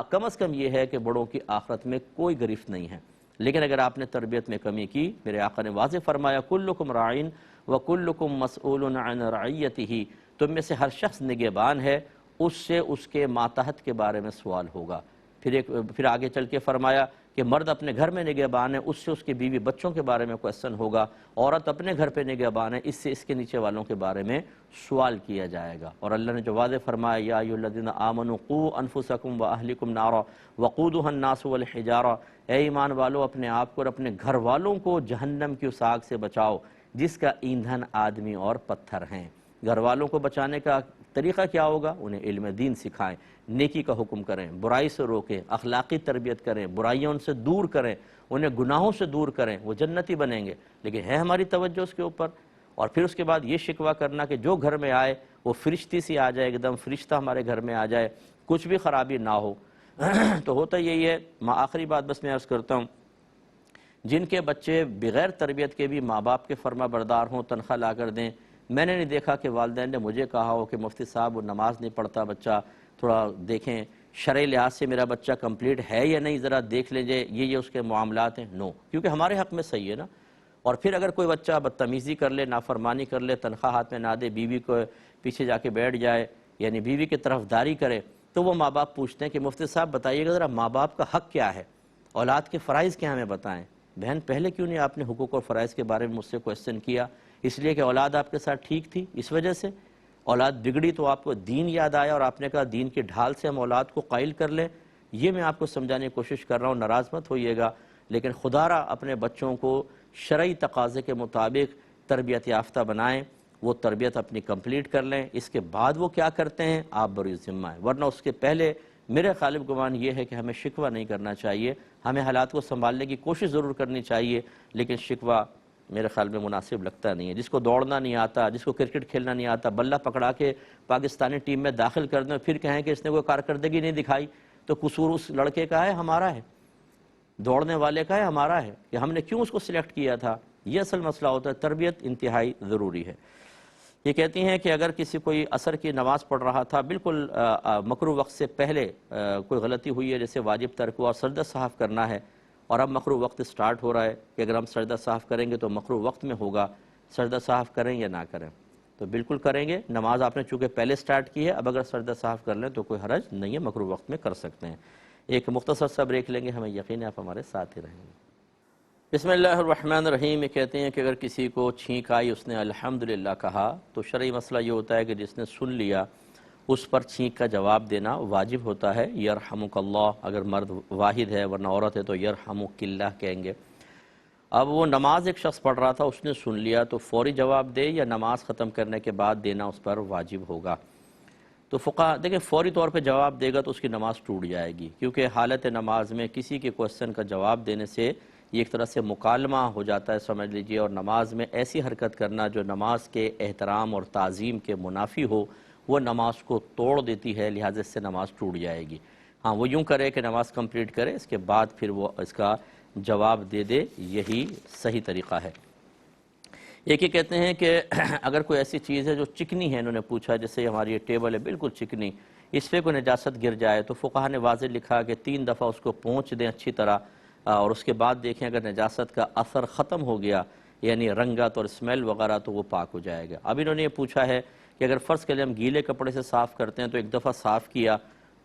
Speaker 1: کم از کم یہ ہے کہ بڑوں کی آخرت میں کوئی گرفت نہیں ہے۔ لیکن اگر آپ نے تربیت میں کمی کی، میرے آقا نے واضح فرمایا کلکم راعٍ وکلکم مسئول عن رعیتہ، تم میں سے ہر شخص نگہبان ہے، اس سے اس کے ماتحت کے بارے میں سوال ہوگا۔ پھر آگے چل کے فرمایا کہ مرد اپنے گھر میں نگہبان ہے، اس سے اس کے بیوی بچوں کے بارے میں کوسچن ہوگا، عورت اپنے گھر پہ نگہبان ہے، اس سے اس کے نیچے والوں کے بارے میں سوال کیا جائے گا۔ اور اللہ نے جو واضح فرمایا یا ایھا الذین آمنوا قوا انفسکم واہلکم نارا وقودھا الناس والحجارہ، اے ایمان والو اپنے آپ کو اور اپنے گھر والوں کو جہنم کی اس آگ سے بچاؤ جس کا ایندھن آدمی اور پتھر ہیں۔ گھر والوں کو بچانے کا طریقہ کیا ہوگا؟ انہیں علم دین سکھائیں، نیکی کا حکم کریں، برائی سے روکیں، اخلاقی تربیت کریں، برائیوں ان سے دور کریں، انہیں گناہوں سے دور کریں، وہ جنتی بنیں گے۔ لیکن ہے ہماری توجہ اس کے اوپر؟ اور پھر اس کے بعد یہ شکوہ کرنا کہ جو گھر میں آئے وہ فرشتی سی آ جائے، ایک دم فرشتہ ہمارے گھر میں آ جائے، کچھ بھی خرابی نہ ہو۔ تو ہوتا یہی ہے۔ آخری بات بس میں عرض کرتا ہوں، جن کے بچے بغیر تربیت کے بھی ماں باپ کے فرما بردار ہوں، تنخواہ لا کر دیں، میں نے نہیں دیکھا کہ والدین نے مجھے کہا ہو کہ مفتی صاحب وہ نماز نہیں پڑھتا بچہ، تھوڑا دیکھیں شرعی لحاظ سے میرا بچہ کمپلیٹ ہے یا نہیں، ذرا دیکھ لیجئے، یہ اس کے معاملات ہیں۔ نو، کیونکہ ہمارے حق میں صحیح ہے نا۔ اور پھر اگر کوئی بچہ بدتمیزی کر لے، نافرمانی کر لے، تنخواہ ہاتھ میں نہ دے، بیوی کو پیچھے جا کے بیٹھ جائے، یعنی بیوی کی طرفداری کرے، تو وہ ماں باپ پوچھتے ہیں کہ مفتی صاحب بتائیے گا ذرا ماں باپ کا حق کیا ہے، اولاد کے فرائض کیا ہمیں بتائیں۔ بہن پہلے کیوں نہیں آپ نے حقوق اور فرائض کے بارے میں مجھ سے کوسچن کیا؟ اس لیے کہ اولاد آپ کے ساتھ ٹھیک تھی، اس وجہ سے اولاد بگڑی تو آپ کو دین یاد آیا اور آپ نے کہا دین کی ڈھال سے ہم اولاد کو قائل کر لیں۔ یہ میں آپ کو سمجھانے کی کوشش کر رہا ہوں، ناراض مت ہوئیے گا، لیکن خدا را اپنے بچوں کو شرعی تقاضے کے مطابق تربیت یافتہ بنائیں، وہ تربیت اپنی کمپلیٹ کر لیں، اس کے بعد وہ کیا کرتے ہیں آپ بری ذمہ ہیں، ورنہ اس کے پہلے میرے غالب گمان یہ ہے کہ ہمیں شکوہ نہیں کرنا چاہیے، ہمیں حالات کو سنبھالنے کی کوشش ضرور کرنی چاہیے، لیکن شکوہ میرے خیال میں مناسب لگتا نہیں ہے۔ جس کو دوڑنا نہیں آتا، جس کو کرکٹ کھیلنا نہیں آتا، بلہ پکڑا کے پاکستانی ٹیم میں داخل کر دیں، پھر کہیں کہ اس نے کوئی کارکردگی نہیں دکھائی، تو قصور اس لڑکے کا ہے ہمارا ہے، دوڑنے والے کا ہے ہمارا ہے، کہ ہم نے کیوں اس کو سلیکٹ کیا تھا؟ یہ اصل مسئلہ ہوتا ہے۔ تربیت انتہائی ضروری ہے۔ یہ کہتی ہیں کہ اگر کسی کوئی عصر کی نماز پڑھ رہا تھا، بالکل مکروہ وقت سے پہلے کوئی غلطی ہوئی ہے، جیسے واجب ترک ہوا اور سجدہ صاحب کرنا ہے، اور اب مکروہ وقت سٹارٹ ہو رہا ہے کہ اگر ہم سجدہ صاحب کریں گے تو مکروہ وقت میں ہوگا، سجدہ صاحب کریں یا نہ کریں؟ تو بالکل کریں گے، نماز آپ نے چونکہ پہلے سٹارٹ کی ہے، اب اگر سجدہ صاحب کر لیں تو کوئی حرج نہیں ہے، مکروہ وقت میں کر سکتے ہیں۔ ایک مختصر سا بریک لیں گے، ہمیں یقین ہے آپ ہمارے ساتھ ہی رہیں گے۔ بسم اللہ الرحمن الرحیم۔ یہ کہتے ہیں کہ اگر کسی کو چھینک آئی، اس نے الحمدللہ کہا، تو شرعی مسئلہ یہ ہوتا ہے کہ جس نے سن لیا اس پر چھینک کا جواب دینا واجب ہوتا ہے، یرحمک اللہ، اگر مرد واحد ہے، ورنہ عورت ہے تو یرحمک اللہ کہیں گے۔ اب وہ نماز ایک شخص پڑھ رہا تھا، اس نے سن لیا تو فوری جواب دے یا نماز ختم کرنے کے بعد دینا اس پر واجب ہوگا؟ تو فقہ دیکھیں فوری طور پہ جواب دے گا تو اس کی نماز ٹوٹ جائے گی، کیونکہ حالت نماز میں کسی کے کوسچن کا جواب دینے سے یہ ایک طرح سے مکالمہ ہو جاتا ہے، سمجھ لیجئے، اور نماز میں ایسی حرکت کرنا جو نماز کے احترام اور تعظیم کے منافی ہو، وہ نماز کو توڑ دیتی ہے، لہٰذا اس سے نماز ٹوٹ جائے گی۔ ہاں وہ یوں کرے کہ نماز کمپلیٹ کرے، اس کے بعد پھر وہ اس کا جواب دے دے، یہی صحیح طریقہ ہے۔ ایک یہ کہتے ہیں کہ اگر کوئی ایسی چیز ہے جو چکنی ہے، انہوں نے پوچھا جیسے ہماری یہ ٹیبل ہے بالکل چکنی، اس پہ کوئی نجاست گر جائے تو فقہا نے واضح لکھا کہ 3 دفعہ اس کو پونچھ دیں اچھی طرح، اور اس کے بعد دیکھیں اگر نجاست کا اثر ختم ہو گیا، یعنی رنگت اور اسمیل وغیرہ، تو وہ پاک ہو جائے گا۔ اب انہوں نے یہ پوچھا ہے کہ اگر فرض کے لیے ہم گیلے کپڑے سے صاف کرتے ہیں تو ایک دفعہ صاف کیا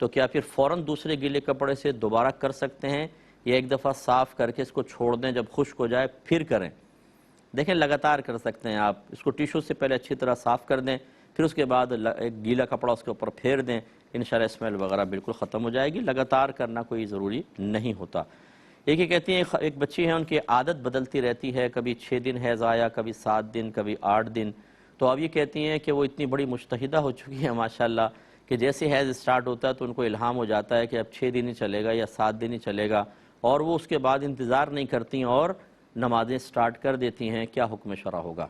Speaker 1: تو کیا پھر فوراً دوسرے گیلے کپڑے سے دوبارہ کر سکتے ہیں، یا ایک دفعہ صاف کر کے اس کو چھوڑ دیں، جب خشک ہو جائے پھر کریں؟ دیکھیں لگاتار کر سکتے ہیں آپ، اس کو ٹیشو سے پہلے اچھی طرح صاف کر دیں، پھر اس کے بعد ایک گیلا کپڑا اس کے اوپر پھیر دیں، انشاءاللہ اسمیل وغیرہ بالکل ختم ہو جائے گی۔ لگاتار کرنا کوئی ضروری نہیں ہوتا۔ ایک یہ کہتی ہیں ایک بچی ہے، ان کی عادت بدلتی رہتی ہے، کبھی 6 دن حیض آیا، کبھی 7 دن، کبھی 8 دن، تو اب یہ کہتی ہیں کہ وہ اتنی بڑی مجتہدہ ہو چکی ہے ماشاءاللہ کہ جیسے حیض سٹارٹ ہوتا ہے تو ان کو الہام ہو جاتا ہے کہ اب 6 دن ہی چلے گا یا 7 دن ہی چلے گا، اور وہ اس کے بعد انتظار نہیں کرتی اور نمازیں سٹارٹ کر دیتی ہیں۔ کیا حکم شرع ہوگا؟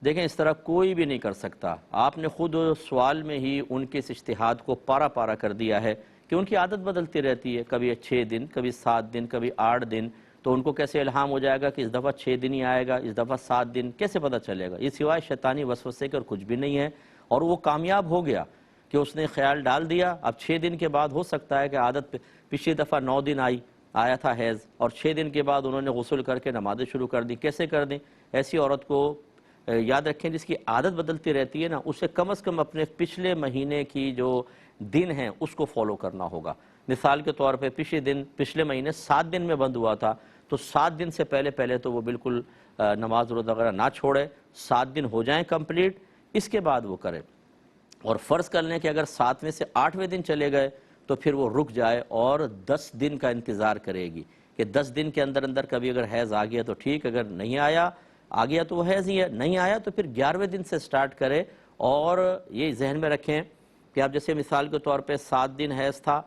Speaker 1: دیکھیں اس طرح کوئی بھی نہیں کر سکتا، آپ نے خود سوال میں ہی ان کے اس اجتہاد کو پارا پارا کر دیا ہے کہ ان کی عادت بدلتی رہتی ہے، کبھی 6 دن، کبھی 7 دن، کبھی 8 دن، تو ان کو کیسے الہام ہو جائے گا کہ اس دفعہ 6 دن ہی آئے گا، اس دفعہ 7 دن، کیسے پتہ چلے گا؟ یہ سوائے شیطانی وسوسے کے اور کچھ بھی نہیں ہے، اور وہ کامیاب ہو گیا کہ اس نے خیال ڈال دیا۔ اب 6 دن کے بعد ہو سکتا ہے کہ عادت پچھلی دفعہ 9 دن آیا تھا حیض، اور 6 دن کے بعد انہوں نے غسل کر کے نمازیں شروع کر دی۔ کیسے کر دیں؟ ایسی عورت کو یاد رکھیں جس کی عادت بدلتی رہتی ہے نا، اسے کم از کم اپنے پچھلے مہینے کی جو دن ہیں اس کو فالو کرنا ہوگا۔ مثال کے طور پہ پچھلے مہینے 7 دن میں بند ہوا تھا، تو 7 دن سے پہلے تو وہ بالکل نماز روزہ وغیرہ نہ چھوڑے، 7 دن ہو جائیں کمپلیٹ، اس کے بعد وہ کرے۔ اور فرض کر لیں کہ اگر 7ویں سے 8ویں دن چلے گئے تو پھر وہ رک جائے اور 10 دن کا انتظار کرے گی کہ 10 دن کے اندر کبھی اگر حیض آ گیا تو ٹھیک، اگر نہیں آ گیا تو وہ حیض ہی ہے، نہیں آیا تو پھر 11ویں دن سے سٹارٹ کرے۔ اور یہ ذہن میں رکھیں کہ اب جیسے مثال کے طور پہ 7 دن حیض تھا،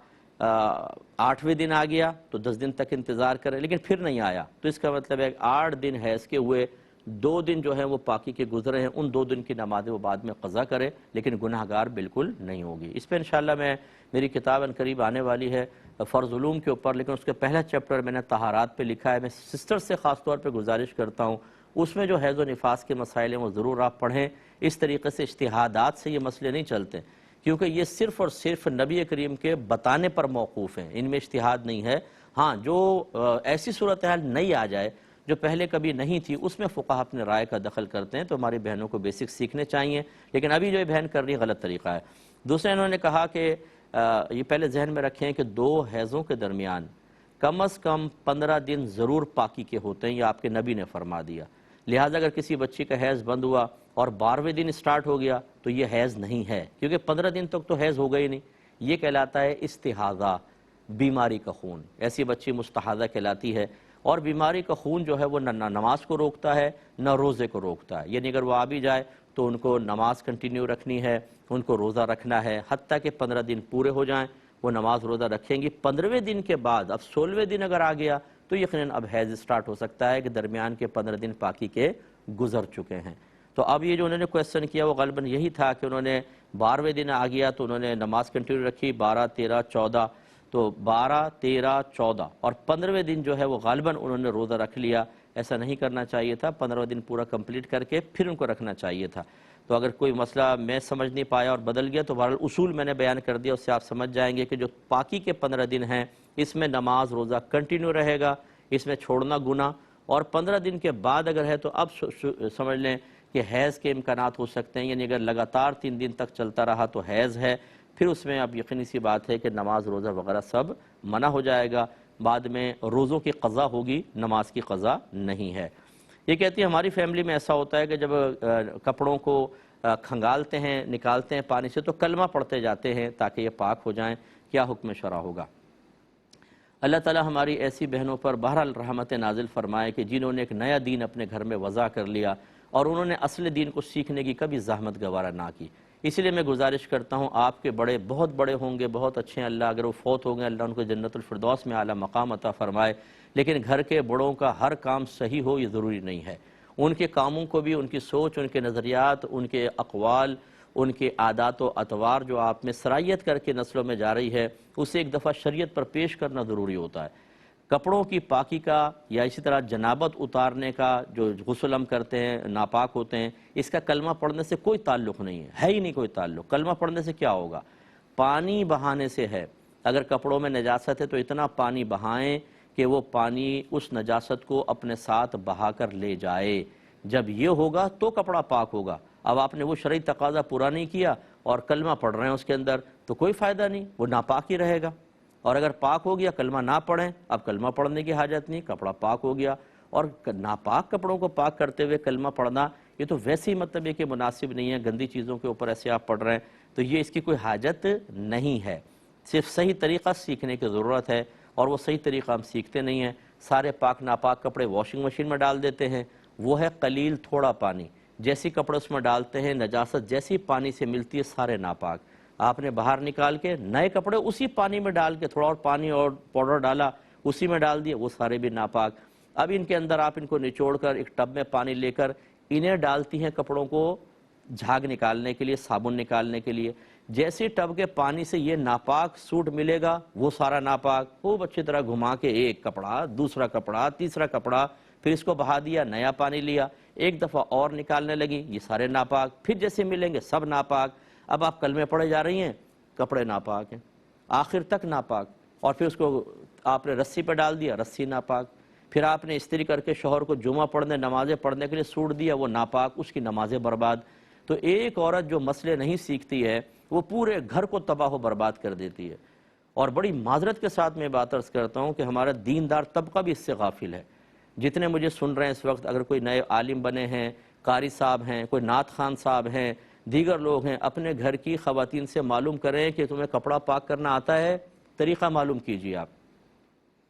Speaker 1: 8ویں دن آ گیا تو 10 دن تک انتظار کرے، لیکن پھر نہیں آیا تو اس کا مطلب ہے 8 دن حیض کے ہوئے، 2 دن جو ہیں وہ پاکی کے گزرے ہیں، ان 2 دن کی نمازیں وہ بعد میں قضا کرے، لیکن گناہگار بالکل نہیں ہوگی۔ اس پہ انشاءاللہ میری کتاب ان قریب آنے والی ہے فرض علوم کے اوپر، لیکن اس کے پہلا چیپٹر میں نے طہارات پہ لکھا ہے۔ میں سسٹر سے خاص طور پہ گزارش کرتا ہوں اس میں جو حیض و نفاس کے مسائل ہیں وہ ضرور آپ پڑھیں۔ اس طریقے سے اجتہادات سے یہ مسئلے نہیں چلتے، کیونکہ یہ صرف اور صرف نبی کریم کے بتانے پر موقوف ہیں، ان میں اجتہاد نہیں ہے۔ ہاں، جو ایسی صورتحال نہیں آ جائے جو پہلے کبھی نہیں تھی، اس میں فقہا اپنے رائے کا دخل کرتے ہیں، تو ہماری بہنوں کو بیسک سیکھنے چاہیے، لیکن ابھی جو یہ بہن کر رہی ہے غلط طریقہ ہے۔ دوسرے انہوں نے کہا کہ یہ پہلے ذہن میں رکھیں کہ 2 حیضوں کے درمیان کم از کم 15 دن ضرور پاکی کے ہوتے ہیں، یہ آپ کے نبی نے فرما دیا۔ لہٰذا اگر کسی بچی کا حیض بند ہوا اور 12ویں دن سٹارٹ ہو گیا تو یہ حیض نہیں ہے، کیونکہ 15 دن تک تو حیض ہو گئی نہیں۔ یہ کہلاتا ہے استحاضہ، بیماری کا خون، ایسی بچی مستحاضہ کہلاتی ہے۔ اور بیماری کا خون جو ہے وہ نہ نماز کو روکتا ہے نہ روزے کو روکتا ہے، یعنی اگر وہ آ بھی جائے تو ان کو نماز کنٹینیو رکھنی ہے، ان کو روزہ رکھنا ہے، حتیٰ کہ 15 دن پورے ہو جائیں وہ نماز روزہ رکھیں گی۔ 15ویں دن کے بعد اب 16ویں دن اگر آ گیا تو یقیناً اب حیض سٹارٹ ہو سکتا ہے کہ درمیان کے 15 دن پاکی کے گزر چکے ہیں۔ تو اب یہ جو انہوں نے کویسچن کیا وہ غالباً یہی تھا کہ انہوں نے 12ویں دن آ گیا تو انہوں نے نماز کنٹینیو رکھی، 12، 13، 14، تو 12، 13، 14 اور 15ویں دن جو ہے وہ غالباً انہوں نے روزہ رکھ لیا۔ ایسا نہیں کرنا چاہیے تھا، 15واں دن پورا کمپلیٹ کر کے پھر ان کو رکھنا چاہیے تھا۔ تو اگر کوئی مسئلہ میں سمجھ نہیں پایا اور بدل گیا تو بہرحال اصول میں نے بیان کر دیا، اس سے آپ سمجھ جائیں گے کہ جو پاکی کے 15 دن ہیں اس میں نماز روزہ کنٹینیو رہے گا، اس میں چھوڑنا گناہ، اور 15 دن کے بعد اگر ہے تو اب سمجھ لیں کہ حیض کے امکانات ہو سکتے ہیں، یعنی اگر لگاتار 3 دن تک چلتا رہا تو حیض ہے، پھر اس میں اب یقینی سی بات ہے کہ نماز روزہ وغیرہ سب منع ہو جائے گا، بعد میں روزوں کی قضا ہوگی، نماز کی قضا نہیں ہے۔ یہ کہتی ہے ہماری فیملی میں ایسا ہوتا ہے کہ جب کپڑوں کو کھنگالتے ہیں، نکالتے ہیں پانی سے تو کلمہ پڑھتے جاتے ہیں تاکہ یہ پاک ہو جائیں، کیا حکم شرع ہوگا؟ اللہ تعالی ہماری ایسی بہنوں پر بہرحال رحمت نازل فرمائے کہ جنہوں نے ایک نیا دین اپنے گھر میں وضع کر لیا اور انہوں نے اصل دین کو سیکھنے کی کبھی زحمت گوارہ نہ کی۔ اسی لیے میں گزارش کرتا ہوں، آپ کے بڑے بہت بڑے ہوں گے، بہت اچھے ہیں، اللہ اگر وہ فوت ہو گئے اللہ ان کو جنت الفردوس میں اعلیٰ مقام عطا فرمائے، لیکن گھر کے بڑوں کا ہر کام صحیح ہو یہ ضروری نہیں ہے۔ ان کے کاموں کو بھی، ان کی سوچ، ان کے نظریات، ان کے اقوال، ان کے عادات و اطوار جو آپ میں سرایت کر کے نسلوں میں جا رہی ہے، اسے ایک دفعہ شریعت پر پیش کرنا ضروری ہوتا ہے۔ کپڑوں کی پاکی کا یا اسی طرح جنابت اتارنے کا جو غسل ہم کرتے ہیں، ناپاک ہوتے ہیں، اس کا کلمہ پڑھنے سے کوئی تعلق نہیں ہے ہی نہیں کوئی تعلق۔ کلمہ پڑھنے سے کیا ہوگا؟ پانی بہانے سے ہے۔ اگر کپڑوں میں نجاست ہے تو اتنا پانی بہائیں کہ وہ پانی اس نجاست کو اپنے ساتھ بہا کر لے جائے، جب یہ ہوگا تو کپڑا پاک ہوگا۔ اب آپ نے وہ شرعی تقاضا پورا نہیں کیا اور کلمہ پڑھ رہے ہیں اس کے اندر تو کوئی فائدہ نہیں، وہ ناپاک ہی رہے گا۔ اور اگر پاک ہو گیا کلمہ نہ پڑھیں، اب کلمہ پڑھنے کی حاجت نہیں، کپڑا پاک ہو گیا۔ اور ناپاک کپڑوں کو پاک کرتے ہوئے کلمہ پڑھنا یہ تو ویسے ہی مطلب ہے کہ مناسب نہیں ہے، گندی چیزوں کے اوپر ایسے آپ پڑھ رہے ہیں تو یہ اس کی کوئی حاجت نہیں ہے۔ صرف صحیح طریقہ سیکھنے کی ضرورت ہے اور وہ صحیح طریقہ ہم سیکھتے نہیں ہیں۔ سارے پاک ناپاک کپڑے واشنگ مشین میں ڈال دیتے ہیں، وہ ہے قلیل تھوڑا پانی، جیسی کپڑے اس میں ڈالتے ہیں نجاست جیسی پانی سے ملتی ہے سارے ناپاک. آپ نے باہر نکال کے نئے کپڑے اسی پانی میں ڈال کے تھوڑا اور پانی اور پاؤڈر ڈالا اسی میں ڈال دیے وہ سارے بھی ناپاک. اب ان کے اندر آپ ان کو نچوڑ کر ایک ٹب میں پانی لے کر انہیں ڈالتی ہیں کپڑوں کو جھاگ نکالنے کے لیے صابن نکالنے کے لیے. جیسے ٹب کے پانی سے یہ ناپاک سوٹ ملے گا وہ سارا ناپاک خوب اچھی طرح گھما کے ایک کپڑا دوسرا کپڑا تیسرا کپڑا پھر اس کو بہا دیا نیا پانی لیا ایک دفعہ اور نکالنے لگی یہ سارے ناپاک پھر جیسے ملیں گے سب ناپاک. اب آپ کلمے پڑھے جا رہی ہیں کپڑے ناپاک ہیں آخر تک ناپاک. اور پھر اس کو آپ نے رسی پہ ڈال دیا رسی ناپاک. پھر آپ نے استری کر کے شوہر کو جمعہ پڑھنے نمازیں پڑھنے کے لیے سوٹ دیا وہ ناپاک اس کی نمازیں برباد. تو ایک عورت جو مسئلے نہیں سیکھتی ہے وہ پورے گھر کو تباہ و برباد کر دیتی ہے. اور بڑی معذرت کے ساتھ میں بات عرض کرتا ہوں کہ ہمارا دیندار طبقہ بھی اس سے غافل ہے. جتنے مجھے سن رہے ہیں اس وقت اگر کوئی نئے عالم بنے ہیں قاری صاحب ہیں کوئی نعت خان صاحب ہیں دیگر لوگ ہیں اپنے گھر کی خواتین سے معلوم کریں کہ تمہیں کپڑا پاک کرنا آتا ہے طریقہ معلوم کیجیے. آپ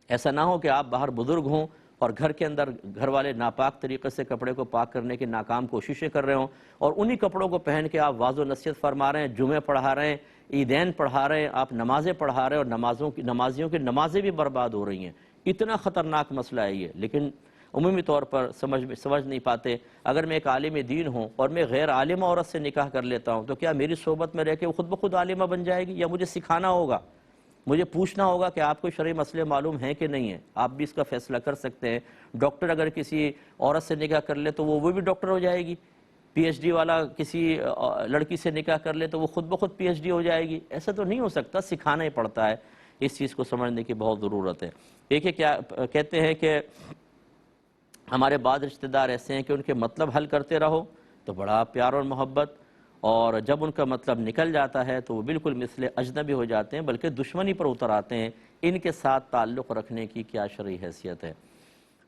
Speaker 1: ایسا نہ ہو کہ آپ باہر بزرگ ہوں اور گھر کے اندر گھر والے ناپاک طریقے سے کپڑے کو پاک کرنے کی ناکام کوششیں کر رہے ہوں اور انہی کپڑوں کو پہن کے آپ واعظ و نصیحت فرما رہے ہیں جمعے پڑھا رہے ہیں عیدین پڑھا رہے ہیں آپ نمازیں پڑھا رہے ہیں اور نمازیوں کی نمازیں بھی برباد ہو رہی ہیں. اتنا خطرناک مسئلہ ہے یہ. لیکن عمومی طور پر سمجھ نہیں پاتے. اگر میں ایک عالم دین ہوں اور میں غیر عالمہ عورت سے نکاح کر لیتا ہوں تو کیا میری صحبت میں رہ کے وہ خود بخود عالمہ بن جائے گی یا مجھے سکھانا ہوگا مجھے پوچھنا ہوگا کہ آپ کو شرعی مسئلے معلوم ہیں کہ نہیں ہیں. آپ بھی اس کا فیصلہ کر سکتے ہیں. ڈاکٹر اگر کسی عورت سے نکاح کر لے تو وہ بھی ڈاکٹر ہو جائے گی. پی ایچ ڈی والا کسی لڑکی سے نکاح کر لے تو وہ خود بخود پی ایچ ڈی ہو جائے گی. ایسا تو نہیں ہو سکتا. سکھانا ہی پڑتا ہے. اس چیز کو سمجھنے کی بہت ضرورت ہے. دیکھیے کیا کہتے ہیں کہ ہمارے بعض رشتہ دار ایسے ہیں کہ ان کے مطلب حل کرتے رہو تو بڑا پیار اور محبت اور جب ان کا مطلب نکل جاتا ہے تو وہ بالکل مثل اجنبی ہو جاتے ہیں بلکہ دشمنی پر اتر آتے ہیں. ان کے ساتھ تعلق رکھنے کی کیا شرعی حیثیت ہے؟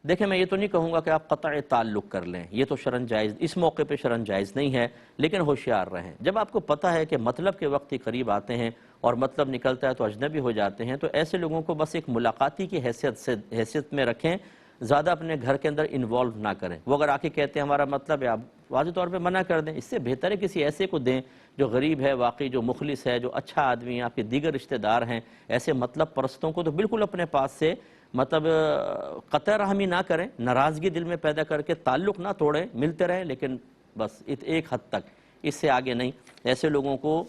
Speaker 1: دیکھیں میں یہ تو نہیں کہوں گا کہ آپ قطع تعلق کر لیں یہ تو شرعاً جائز اس موقع پہ شرعاً جائز نہیں ہے لیکن ہوشیار رہیں. جب آپ کو پتہ ہے کہ مطلب کے وقت ہی قریب آتے ہیں اور مطلب نکلتا ہے تو اجنبی ہو جاتے ہیں تو ایسے لوگوں کو بس ایک ملاقاتی کی حیثیت میں رکھیں زیادہ اپنے گھر کے اندر انوالو نہ کریں. وہ اگر آ کے کہتے ہیں ہمارا مطلب ہے آپ واضح طور پہ منع کر دیں. اس سے بہتر ہے کسی ایسے کو دیں جو غریب ہے واقعی جو مخلص ہے جو اچھا آدمی ہے آپ کے دیگر رشتہ دار ہیں. ایسے مطلب پرستوں کو تو بالکل اپنے پاس سے مطلب قطع رحمی نہ کریں ناراضگی دل میں پیدا کر کے تعلق نہ توڑیں ملتے رہیں لیکن بس ایک حد تک اس سے آگے نہیں. ایسے لوگوں کو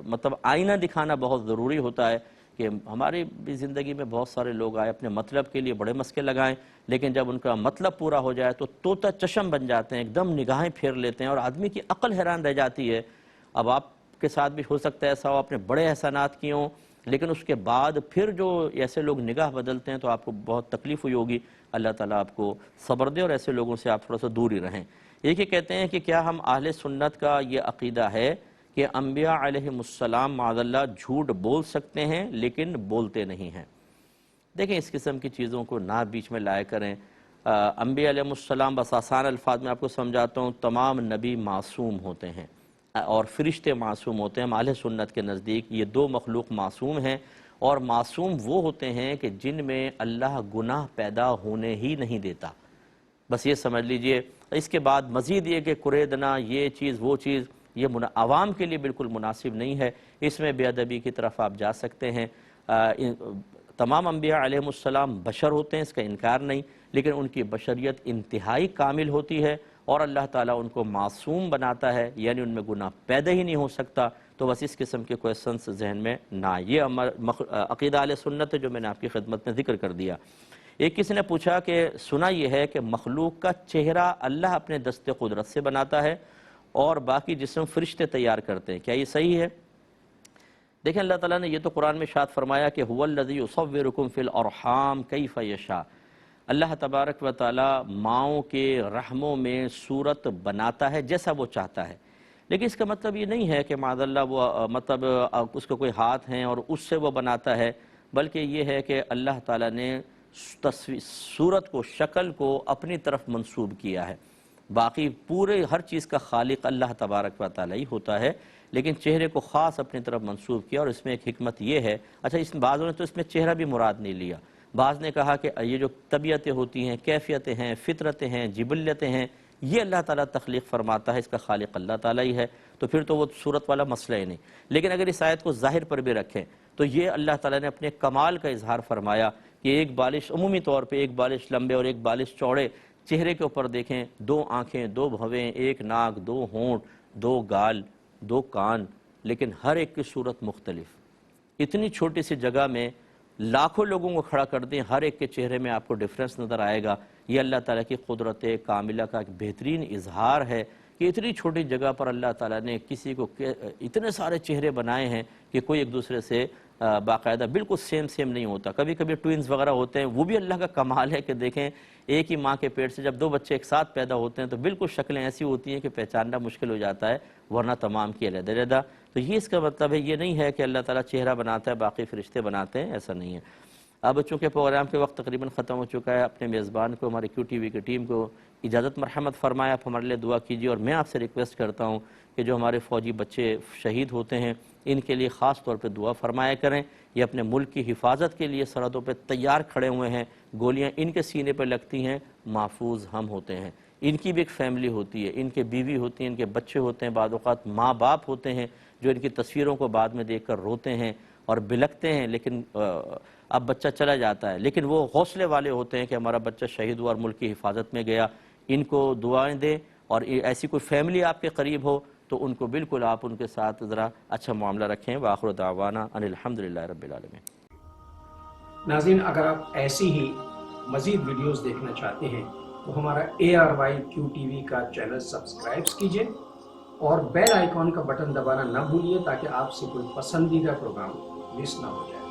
Speaker 1: مطلب آئینہ دکھانا بہت ضروری ہوتا ہے کہ ہماری بھی زندگی میں بہت سارے لوگ آئے اپنے مطلب کے لیے بڑے مسکے لگائیں لیکن جب ان کا مطلب پورا ہو جائے تو طوطا چشم بن جاتے ہیں ایک دم نگاہیں پھیر لیتے ہیں اور آدمی کی عقل حیران رہ جاتی ہے. اب آپ کے ساتھ بھی ہو سکتا ہے ایسا ہو آپ نے بڑے احسانات کیے ہوں لیکن اس کے بعد پھر جو ایسے لوگ نگاہ بدلتے ہیں تو آپ کو بہت تکلیف ہوئی ہوگی. اللہ تعالیٰ آپ کو صبر دے اور ایسے لوگوں سے آپ تھوڑا سا دور ہی رہیں. ایک یہ کہتے ہیں کہ کیا ہم اہل سنت کا یہ عقیدہ ہے کہ انبیاء علیہم السلام معاذ اللہ جھوٹ بول سکتے ہیں لیکن بولتے نہیں ہیں؟ دیکھیں اس قسم کی چیزوں کو نہ بیچ میں لائے کریں. انبیاء علیہم السلام بس آسان الفاظ میں آپ کو سمجھاتا ہوں تمام نبی معصوم ہوتے ہیں اور فرشتے معصوم ہوتے ہیں. اہل سنت کے نزدیک یہ دو مخلوق معصوم ہیں اور معصوم وہ ہوتے ہیں کہ جن میں اللہ گناہ پیدا ہونے ہی نہیں دیتا. بس یہ سمجھ لیجئے. اس کے بعد مزید یہ کہ کریدنا یہ چیز وہ چیز یہ عوام کے لیے بالکل مناسب نہیں ہے. اس میں بے ادبی کی طرف آپ جا سکتے ہیں. تمام انبیاء علیہم السلام بشر ہوتے ہیں اس کا انکار نہیں لیکن ان کی بشریت انتہائی کامل ہوتی ہے اور اللہ تعالیٰ ان کو معصوم بناتا ہے یعنی ان میں گناہ پیدا ہی نہیں ہو سکتا. تو بس اس قسم کے کویسچنس ذہن میں نہ. یہ عقیدہ اہل سنت ہے جو میں نے آپ کی خدمت میں ذکر کر دیا. ایک کسی نے پوچھا کہ سنا یہ ہے کہ مخلوق کا چہرہ اللہ اپنے دست قدرت سے بناتا ہے اور باقی جسم فرشتے تیار کرتے ہیں, کیا یہ صحیح ہے؟ دیکھیں اللہ تعالیٰ نے یہ تو قرآن میں ارشاد فرمایا کہ هو الذی یصورکم فی الارحام کیف یشاء. اللہ تبارک و تعالیٰ ماؤں کے رحموں میں صورت بناتا ہے جیسا وہ چاہتا ہے. لیکن اس کا مطلب یہ نہیں ہے کہ معاذ اللہ وہ مطلب اس کو کوئی ہاتھ ہیں اور اس سے وہ بناتا ہے, بلکہ یہ ہے کہ اللہ تعالیٰ نے صورت کو شکل کو اپنی طرف منسوب کیا ہے. باقی پورے ہر چیز کا خالق اللہ تبارک و تعالیٰ ہی ہوتا ہے لیکن چہرے کو خاص اپنی طرف منسوب کیا اور اس میں ایک حکمت یہ ہے. اچھا اس بعضوں نے تو اس میں چہرہ بھی مراد نہیں لیا. بعض نے کہا کہ یہ جو طبیعتیں ہوتی ہیں کیفیتیں ہیں فطرتیں ہیں جبلیتیں ہیں یہ اللہ تعالیٰ تخلیق فرماتا ہے، اس کا خالق اللہ تعالیٰ ہی ہے، تو پھر تو وہ صورت والا مسئلہ ہی نہیں۔ لیکن اگر اس آیت کو ظاہر پر بھی رکھیں تو یہ اللہ تعالیٰ نے اپنے کمال کا اظہار فرمایا کہ ایک بالش، عمومی طور پہ ایک بالش لمبے اور ایک بالش چوڑے، چہرے کے اوپر دیکھیں 2 آنکھیں، 2 بھویں، 1 ناک، 2 ہونٹ، 2 گال، 2 کان، لیکن ہر ایک کی صورت مختلف۔ اتنی چھوٹی سی جگہ میں لاکھوں لوگوں کو کھڑا کر دیں، ہر ایک کے چہرے میں آپ کو ڈیفرنس نظر آئے گا۔ یہ اللہ تعالیٰ کی قدرت کاملہ کا ایک بہترین اظہار ہے کہ اتنی چھوٹی جگہ پر اللہ تعالیٰ نے کسی کو اتنے سارے چہرے بنائے ہیں کہ کوئی ایک دوسرے سے باقاعدہ بالکل سیم نہیں ہوتا۔ کبھی کبھی ٹوئنز وغیرہ ہوتے ہیں، وہ بھی اللہ کا کمال ہے کہ دیکھیں ایک ہی ماں کے پیٹ سے جب 2 بچے ایک ساتھ پیدا ہوتے ہیں تو بالکل شکلیں ایسی ہوتی ہیں کہ پہچاننا مشکل ہو جاتا ہے، ورنہ تمام کی علیحدہ۔ تو یہ اس کا مطلب ہے، یہ نہیں ہے کہ اللہ تعالیٰ چہرہ بناتا ہے باقی فرشتے بناتے ہیں، ایسا نہیں ہے۔ اب چونکہ پروگرام کے وقت تقریباً ختم ہو چکا ہے، اپنے میزبان کو، ہمارے کیو ٹی وی کی ٹیم کو اجازت مرحمت فرمائے، آپ ہمارے لیے دعا کیجیے، اور میں آپ سے ریکویسٹ کرتا ہوں کہ جو ہمارے فوجی بچے شہید ہوتے ہیں ان کے لیے خاص طور پہ دعا فرمایا کریں۔ یہ اپنے ملک کی حفاظت کے لیے سرحدوں پہ تیار کھڑے ہوئے ہیں، گولیاں ان کے سینے پہ لگتی ہیں، محفوظ ہم ہوتے ہیں۔ ان کی بھی ایک فیملی ہوتی ہے، ان کے بیوی ہوتی ہیں، ان کے بچے ہوتے ہیں، بعض اوقات ماں باپ ہوتے ہیں جو ان کی تصویروں کو بعد میں دیکھ کر روتے ہیں اور بلکتے ہیں، لیکن اب بچہ چلا جاتا ہے، لیکن وہ حوصلے والے ہوتے ہیں کہ ہمارا بچہ شہید ہوا اور ملک کی حفاظت میں گیا۔ ان کو دعائیں دیں، اور ایسی کوئی فیملی آپ کے قریب ہو تو ان کو بالکل آپ ان کے ساتھ ذرا اچھا معاملہ رکھیں۔ وآخر دعوانا ان الحمدللہ رب العالمین۔
Speaker 7: ناظرین، اگر آپ ایسی ہی مزید ویڈیوز دیکھنا چاہتے ہیں تو ہمارا ARY QTV کا چینل سبسکرائب کیجئے اور بیل آئیکن کا بٹن دبانا نہ بھولیے تاکہ آپ سے کوئی پسندیدہ پروگرام مس نہ ہو جائے۔